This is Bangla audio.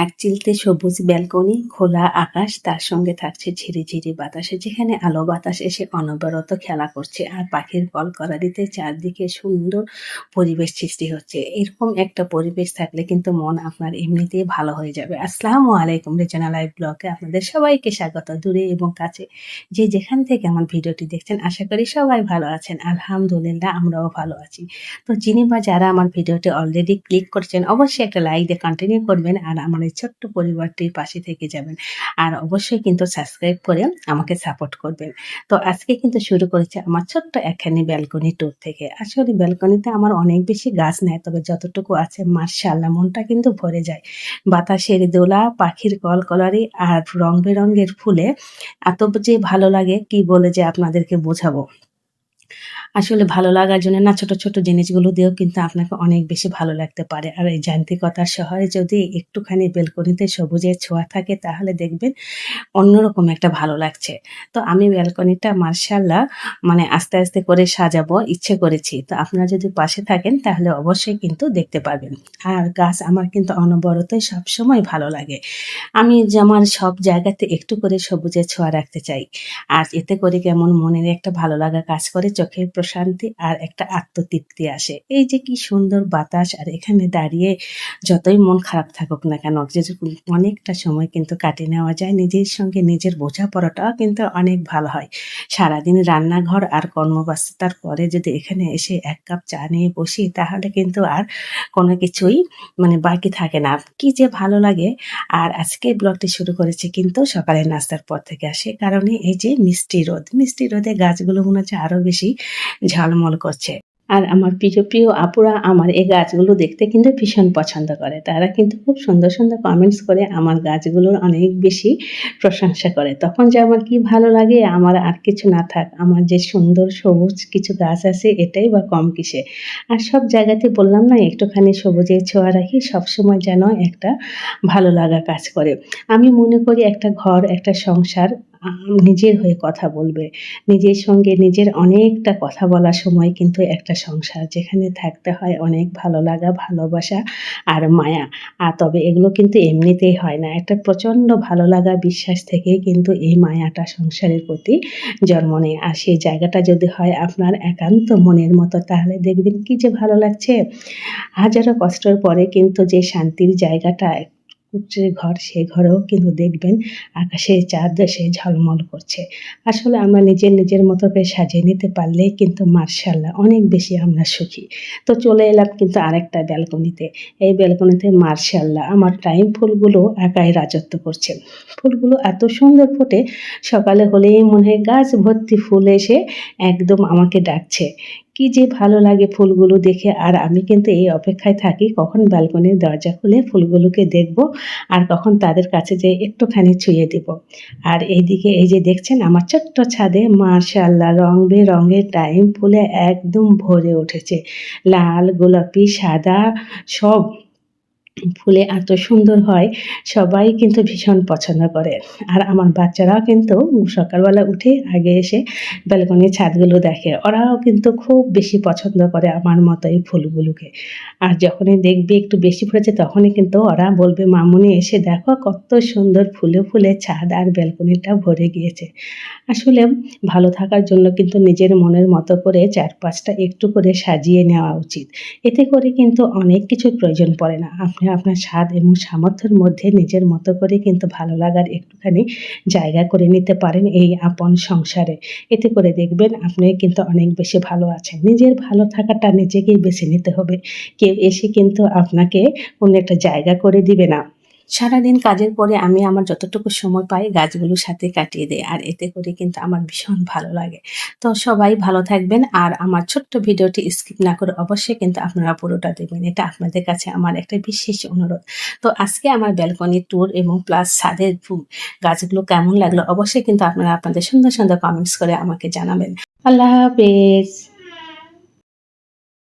এক চিলতে সবুজ ব্যালকনি, খোলা আকাশ, তার সঙ্গে থাকছে ঝিরিঝিরি বাতাসে, যেখানে আলো বাতাস এসে অনবরত খেলা করছে আর পাখির কলকলারিতে চারদিকে সুন্দর পরিবেশ সৃষ্টি হচ্ছে। এরকম একটা পরিবেশ থাকলে কিন্তু মন আপনার এমনিতেই ভালো হয়ে যাবে। আসসালামু আলাইকুম, রেচনা লাইভ ব্লগে আপনাদের সবাইকে স্বাগত। দূরে এবং কাছে যে যেখান থেকে আমার ভিডিওটি দেখছেন, আশা করি সবাই ভালো আছেন। আলহামদুলিল্লাহ, আমরাও ভালো আছি। তো যিনি বা যারা আমার ভিডিওটি অলরেডি ক্লিক করছেন, অবশ্যই একটা লাইক দিয়ে কন্টিনিউ করবেন আর আমার এই ছোট্ট পরিবারটির পাশে থেকে যাবেন। আর অবশ্যই কিন্তু সাবস্ক্রাইব করে আমাকে সাপোর্ট করবেন। তো আজকে কিন্তু শুরু করেছি আমার ছোট্ট একখানি ব্যালকনি ট্যুর থেকে। আসলে ব্যালকনিতে আমার অনেক বেশি গাছ নেই, তবে যতটুকু আছে মাশাআল্লাহ মনটা কিন্তু ভরে যায়। বাতাসের দোলা, পাখির কলকলারি আর রং বেরঙের ফুলে এত যে ভালো লাগে কি বলে যে আপনাদেরকে বোঝাবো। আসলে ভালো লাগার জন্য না ছোট, ছোট জিনিসগুলো দিয়েও কিন্তু আপনাকে অনেক বেশি ভালো লাগতে পারে। আর এই যান্ত্রিকতার শহরে যদি একটুখানি বেলকনিতে সবুজের ছোঁয়া থাকে, তাহলে দেখবেন অন্যরকম একটা ভালো লাগছে। তো আমি ব্যালকনিটা মার্শাল্লাহ মানে আস্তে, আস্তে করে সাজাবো ইচ্ছে করেছি। তো আপনারা যদি পাশে থাকেন তাহলে অবশ্যই কিন্তু দেখতে পারবেন। আর গাছ আমার কিন্তু অনবরতই সবসময় ভালো লাগে। আমি আমার সব জায়গাতে একটু করে সবুজের ছোঁয়া রাখতে চাই। আর এতে করে কেমন মনের একটা ভালো লাগা কাজ করে, চোখের প্রশান্তি আর একটা আত্মতৃপ্তি আসে। এই যে কি সুন্দর বাতাস, আর এখানে দাঁড়িয়ে যতই মন খারাপ থাকুক না কেন, যে অনেকটা সময় কিন্তু কাটিয়ে নেওয়া যায়। নিজের সঙ্গে নিজের বোঝাপড়াটাও কিন্তু অনেক ভালো হয়। সারাদিন রান্নাঘর আর কর্মব্যস্ততার পরে যদি এখানে এসে ১ কাপ চা নিয়ে বসি, তাহলে কিন্তু আর কোনো কিছুই মানে বাকি থাকে না। কি যে ভালো লাগে। আর আজকে ব্লগটি শুরু করেছি কিন্তু সকালের নাস্তার পর থেকে। সে কারণে এই যে মিষ্টি রোদ, মিষ্টি রোদে গাছগুলো মনে হচ্ছে আরো বেশি ঝলমল করছে। আর আমার প্রিয়, প্রিয় আপুরা আমার এই গাছগুলো দেখতে কিন্তু ভীষণ পছন্দ করে। তারা কিন্তু খুব সুন্দর, সুন্দর কমেন্টস করে আমার গাছগুলোর অনেক বেশি প্রশংসা করে। তখন যে আমার কি ভালো লাগে, আমার আর কিছু না থাক, আমার যে সুন্দর সবুজ কিছু গাছ আছে এটাই বা কম কিসে। আর সব জায়গাতে বললাম না একটুখানি সবুজের ছোঁয়া রাখি, সবসময় যেন একটা ভালো লাগা কাজ করে। আমি মনে করি একটা ঘর, একটা সংসার নিজের হয়ে কথা বলবে। নিজের সঙ্গে নিজের অনেকটা কথা বলার সময় কিন্তু একটা সংসার, যেখানে থাকতে হয় অনেক ভালো লাগা, ভালোবাসা আর মায়া। তবে এগুলো কিন্তু এমনিতেই হয় না। একটা প্রচণ্ড ভালো লাগা, বিশ্বাস থেকেই কিন্তু এই মায়াটা সংসারের প্রতি জন্ম নেয়। আর সেই জায়গাটা যদি হয় আপনার একান্ত মনের মতো, তাহলে দেখবেন কি যে ভালো লাগছে। হাজারো কষ্টের পরে কিন্তু যে শান্তির জায়গাটা, কুটরে ঘর, সেই ঘরেও কিন্তু দেখবেন আকাশের চাঁদ এসে ঝলমল করছে। আসলে আমরা নিজের মতো করে সাজিয়ে নিতে পারলেই কিন্তু মার্শাল্লাহ অনেক বেশি আমরা সুখী। তো চলে এলাম কিন্তু আরেকটা ব্যালকনিতে। এই ব্যালকনিতে মার্শাল্লাহ আমার টাইম ফুলগুলো একাই রাজত্ব করছে। ফুলগুলো এত সুন্দর ফোটে, সকালে হলেই মনে হয় গাছ ভর্তি ফুল এসে একদম আমাকে ডাকছে। কি যে ভালো লাগে ফুলগুলো দেখে। আর আমি কিন্তু এই অপেক্ষায় থাকি কখন ব্যালকনির দরজা খুলে ফুলগুলোকে দেখব আর কখন তাদের কাছে যেয়ে একটুখানি ছুঁয়ে দেব। আর এইদিকে এই যে দেখছেন আমার ছোট্ট ছাদে মাশাআল্লাহ রং বেরঙের টাইম ফুলে একদম ভরে উঠেছে। লাল, গোলাপি, সাদা সব ফুলে এত সুন্দর হয়, সবাই কিন্তু ভীষণ পছন্দ করে। আর আমার বাচ্চারাও কিন্তু সকালবেলা উঠে আগে এসে ব্যালকনির ছাদগুলো দেখে। ওরাও কিন্তু খুব বেশি পছন্দ করে আমার মতো এই ফুলগুলোকে। আর যখনই দেখবে একটু বেশি ফুটেছে, তখনই কিন্তু ওরা বলবে, মামুনি এসে দেখো কত সুন্দর ফুলে ফুলে ছাদ আর ব্যালকনিটা ভরে গিয়েছে। আসলে ভালো থাকার জন্য কিন্তু নিজের মনের মতো করে চারপাশটা একটু করে সাজিয়ে নেওয়া উচিত। এতে করে কিন্তু অনেক কিছুর প্রয়োজন পড়ে না। আপনি আপনার স্বাদ এবং সামর্থ্যের মধ্যে নিজের মতো করে কিন্তু ভালো লাগার একটুখানি জায়গা করে নিতে পারেন এই আপন সংসারে। এতে করে দেখবেন আপনি কিন্তু অনেক বেশি ভালো আছেন। নিজের ভালো থাকাটা নিজেকেই বেছে নিতে হবে। কেউ এসে কিন্তু আপনাকে কোনো একটা জায়গা করে দিবে না। সারাদিন কাজের পরে আমি আমার যতটুকু সময় পাই গাছগুলোর সাথে কাটিয়ে দেই। আর এতে করে কিন্তু আমার ভীষণ ভালো লাগে। তো সবাই ভালো থাকবেন আর আমার ছোট্ট ভিডিওটি স্কিপ না করে অবশ্যই কিন্তু আপনারা পুরোটা দেখবেন। এটা আপনাদের কাছে আমার একটা বিশেষ অনুরোধ। তো আজকে আমার ব্যালকনি ট্যুর এবং প্লাস ছাদের গাছগুলো কেমন লাগলো অবশ্যই কিন্তু আপনারা আপনাদের সুন্দর, সুন্দর কমেন্টস করে আমাকে জানাবেন। আল্লাহ হাফেজ।